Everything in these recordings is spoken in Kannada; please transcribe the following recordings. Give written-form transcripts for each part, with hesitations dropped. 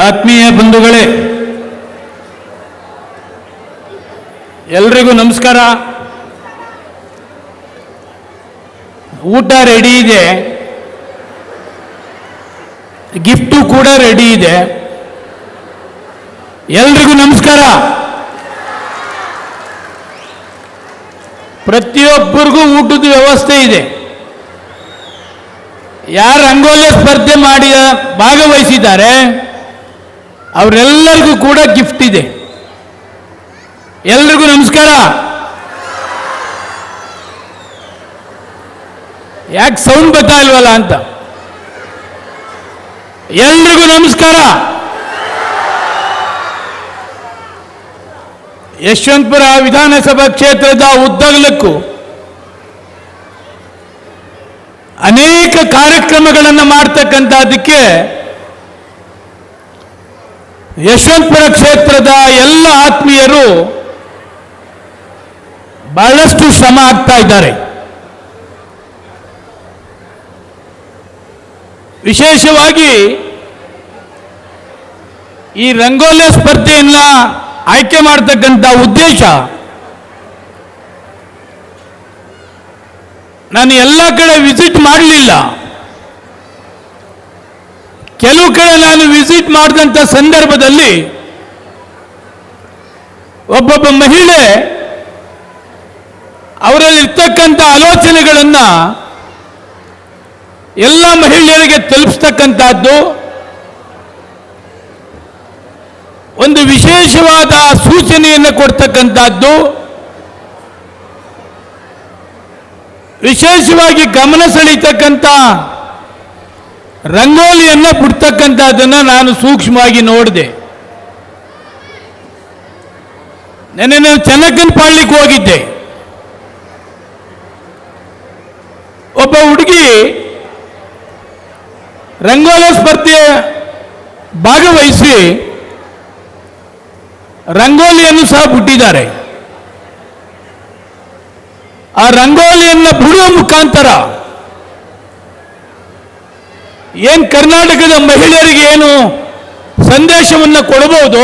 ಆತ್ಮೀಯ ಬಂಧುಗಳೇ, ಎಲ್ರಿಗೂ ನಮಸ್ಕಾರ. ಊಟ ರೆಡಿ ಇದೆ, ಗಿಫ್ಟು ಕೂಡ ರೆಡಿ ಇದೆ. ಎಲ್ರಿಗೂ ನಮಸ್ಕಾರ. ಪ್ರತಿಯೊಬ್ಬರಿಗೂ ಊಟದ ವ್ಯವಸ್ಥೆ ಇದೆ. ಯಾರು ರಂಗೋಲಿ ಸ್ಪರ್ಧೆ ಮಾಡಿ ಭಾಗವಹಿಸಿದ್ದಾರೆ ಅವರೆಲ್ಲರಿಗೂ ಕೂಡ ಗಿಫ್ಟ್ ಇದೆ. ಎಲ್ರಿಗೂ ನಮಸ್ಕಾರ. ಯಾಕೆ ಸೌಂಡ್ ಬರ್ತಾ ಇಲ್ವಲ್ಲ ಅಂತ. ಎಲ್ರಿಗೂ ನಮಸ್ಕಾರ. ಯಶವಂತಪುರ ವಿಧಾನಸಭಾ ಕ್ಷೇತ್ರದ ಉದ್ದಗಲಕ್ಕೂ ಅನೇಕ ಕಾರ್ಯಕ್ರಮಗಳನ್ನು ಮಾಡ್ತಕ್ಕಂಥದ್ದಕ್ಕೆ ಯಶವಂತಪುರ ಕ್ಷೇತ್ರದ ಎಲ್ಲ ಆತ್ಮೀಯರು ಬಹಳಷ್ಟು ಶ್ರಮ ಹಾಕ್ತಾ ಇದ್ದಾರೆ. ವಿಶೇಷವಾಗಿ ಈ ರಂಗೋಲಿ ಸ್ಪರ್ಧೆಯನ್ನ ಆಯ್ಕೆ ಮಾಡತಕ್ಕಂಥ ಉದ್ದೇಶ, ನಾನು ಎಲ್ಲ ಕಡೆ ವಿಸಿಟ್ ಮಾಡಲಿಲ್ಲ. ಕೆಲವು ಕಡೆ ನಾನು ವಿಸಿಟ್ ಮಾಡಿದಂಥ ಸಂದರ್ಭದಲ್ಲಿ ಒಬ್ಬೊಬ್ಬ ಮಹಿಳೆ ಅವರಲ್ಲಿರ್ತಕ್ಕಂಥ ಆಲೋಚನೆಗಳನ್ನು ಎಲ್ಲ ಮಹಿಳೆಯರಿಗೆ ತಲುಪಿಸ್ತಕ್ಕಂಥದ್ದು, ಒಂದು ವಿಶೇಷವಾದ ಸೂಚನೆಯನ್ನು ಕೊಡ್ತಕ್ಕಂಥದ್ದು, ವಿಶೇಷವಾಗಿ ಗಮನ ಸೆಳೀತಕ್ಕಂಥ ರಂಗೋಲಿಯನ್ನು ಬಿಡ್ತಕ್ಕಂಥದ್ದನ್ನು ನಾನು ಸೂಕ್ಷ್ಮವಾಗಿ ನೋಡಿದೆ. ನೆನ್ನೆ ನಾನು ಚನ್ನಕ್ಕನಪಾಳ್ಯಕ್ಕೆ ಹೋಗಿದ್ದೆ. ಒಬ್ಬ ಹುಡುಗಿ ರಂಗೋಲಿ ಸ್ಪರ್ಧೆ ಭಾಗವಹಿಸಿ ರಂಗೋಲಿಯನ್ನು ಸಹ ಬಿಟ್ಟಿದ್ದಾರೆ. ಆ ರಂಗೋಲಿಯನ್ನು ಬಿಡುವ ಮುಖಾಂತರ ಏನು ಕರ್ನಾಟಕದ ಮಹಿಳೆಯರಿಗೆ ಏನು ಸಂದೇಶವನ್ನು ಕೊಡಬಹುದು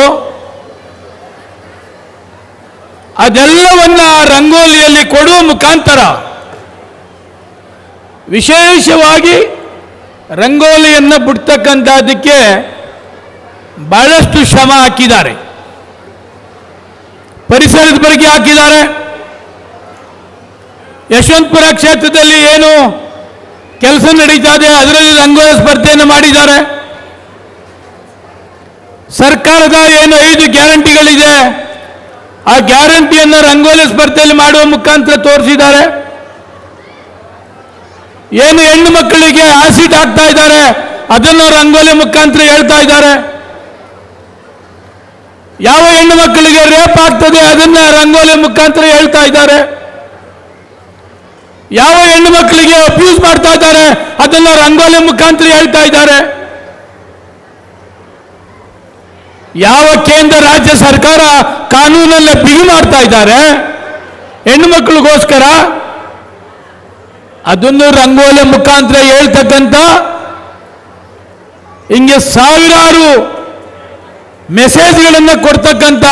ಅದೆಲ್ಲವನ್ನ ರಂಗೋಲಿಯಲ್ಲಿ ಕೊಡುವ ಮುಖಾಂತರ ವಿಶೇಷವಾಗಿ ರಂಗೋಲಿಯನ್ನು ಬಿಡ್ತಕ್ಕಂಥದ್ದಕ್ಕೆ ಬಹಳಷ್ಟು ಶ್ರಮ ಹಾಕಿದ್ದಾರೆ. ಪರಿಸರದ ಬಗ್ಗೆ ಹಾಕಿದ್ದಾರೆ. ಯಶವಂತಪುರ ಕ್ಷೇತ್ರದಲ್ಲಿ ಏನು ಕೆಲಸ ನಡೀತಾ ಇದೆ ಅದರಲ್ಲಿ ರಂಗೋಲಿ ಸ್ಪರ್ಧೆಯನ್ನು ಮಾಡಿದ್ದಾರೆ. ಸರ್ಕಾರದ ಏನು 5 ಗ್ಯಾರಂಟಿಗಳಿದೆ ಆ ಗ್ಯಾರಂಟಿಯನ್ನು ರಂಗೋಲಿ ಸ್ಪರ್ಧೆಯಲ್ಲಿ ಮಾಡುವ ಮುಖಾಂತರ ತೋರಿಸಿದ್ದಾರೆ. ಏನು ಹೆಣ್ಣು ಮಕ್ಕಳಿಗೆ ಆಸಿಡ್ ಹಾಕ್ತಾ ಇದ್ದಾರೆ ಅದನ್ನು ರಂಗೋಲಿ ಮುಖಾಂತರ ಹೇಳ್ತಾ ಇದ್ದಾರೆ. ಯಾವ ಹೆಣ್ಣು ಮಕ್ಕಳಿಗೆ ರೇಪ್ ಆಗ್ತದೆ ಅದನ್ನ ರಂಗೋಲಿ ಮುಖಾಂತರ ಹೇಳ್ತಾ ಇದ್ದಾರೆ. ಯಾವ ಹೆಣ್ಣು ಮಕ್ಕಳಿಗೆ ಅಬ್ಯೂಸ್ ಮಾಡ್ತಾ ಇದ್ದಾರೆ ಅದನ್ನ ರಂಗೋಲಿ ಮುಖಾಂತರ ಹೇಳ್ತಾ ಇದ್ದಾರೆ. ಯಾವ ಕೇಂದ್ರ ರಾಜ್ಯ ಸರ್ಕಾರ ಕಾನೂನನ್ನ ಬಿಗಿ ಮಾಡ್ತಾ ಇದ್ದಾರೆ ಹೆಣ್ಣು ಮಕ್ಕಳಿಗೋಸ್ಕರ ಅದನ್ನು ರಂಗೋಲಿ ಮುಖಾಂತರ ಹೇಳ್ತಕ್ಕಂಥ ಹಿಂಗೆ ಸಾವಿರಾರು ಮೆಸೇಜ್ಗಳನ್ನು ಕೊಡ್ತಕ್ಕಂಥ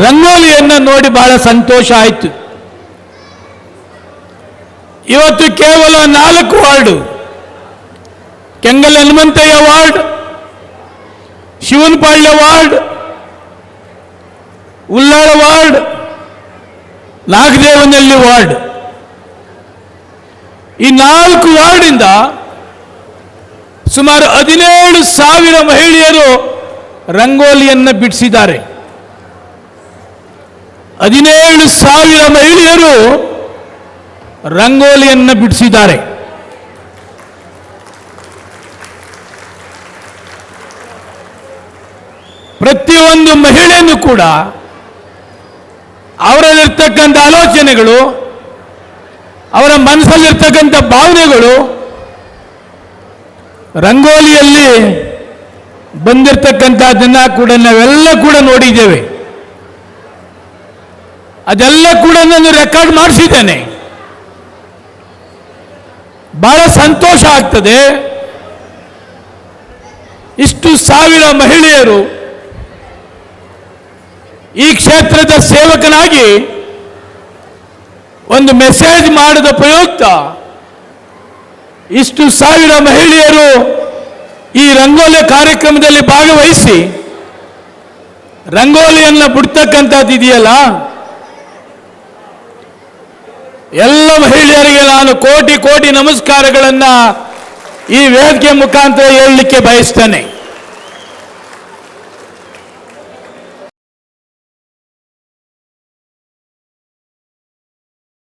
ರಂಗೋಲಿಯನ್ನು ನೋಡಿ ಬಹಳ ಸಂತೋಷ ಆಯಿತು. ಇವತ್ತು ಕೇವಲ 4 ward, Kengal Hanumanthaiah ward, Shivanapalya ward, Ullal ward, Nagadevanahalli ward, ಈ 4 ವಾರ್ಡಿಂದ ಸುಮಾರು 17,000 ಮಹಿಳೆಯರು ರಂಗೋಲಿಯನ್ನು ಬಿಡಿಸಿದ್ದಾರೆ. 17,000 ಮಹಿಳೆಯರು ರಂಗೋಲಿಯನ್ನು ಬಿಡಿಸಿದ್ದಾರೆ. ಪ್ರತಿಯೊಂದು ಮಹಿಳೆಯೂ ಕೂಡ ಅವರಲ್ಲಿರ್ತಕ್ಕಂಥ ಆಲೋಚನೆಗಳು, ಅವರ ಮನಸ್ಸಲ್ಲಿರ್ತಕ್ಕಂಥ ಭಾವನೆಗಳು ರಂಗೋಲಿಯಲ್ಲಿ ಬಂದಿರತಕ್ಕಂಥದ್ದನ್ನು ಕೂಡ ನಾವೆಲ್ಲ ಕೂಡ ನೋಡಿದ್ದೇವೆ. ಅದೆಲ್ಲ ಕೂಡ ನಾನು ರೆಕಾರ್ಡ್ ಮಾಡಿಸಿದ್ದೇನೆ. ಬಹಳ ಸಂತೋಷ ಆಗ್ತದೆ. ಇಷ್ಟು ಸಾವಿರ ಮಹಿಳೆಯರು ಈ ಕ್ಷೇತ್ರದ ಸೇವಕನಾಗಿ ಒಂದು ಮೆಸೇಜ್ ಮಾಡಿದ ಪ್ರಯುಕ್ತ ಇಷ್ಟು ಸಾವಿರ ಮಹಿಳೆಯರು ಈ ರಂಗೋಲಿ ಕಾರ್ಯಕ್ರಮದಲ್ಲಿ ಭಾಗವಹಿಸಿ ರಂಗೋಲಿಯನ್ನು ಬಿಡ್ತಕ್ಕಂಥದ್ದು ಇದೆಯಲ್ಲ, ಎಲ್ಲ ಮಹಿಳೆಯರಿಗೆ ನಾನು ಕೋಟಿ ಕೋಟಿ ನಮಸ್ಕಾರಗಳನ್ನು ಈ ವೇದಿಕೆ ಮುಖಾಂತರ ಹೇಳಲಿಕ್ಕೆ ಬಯಸ್ತೇನೆ.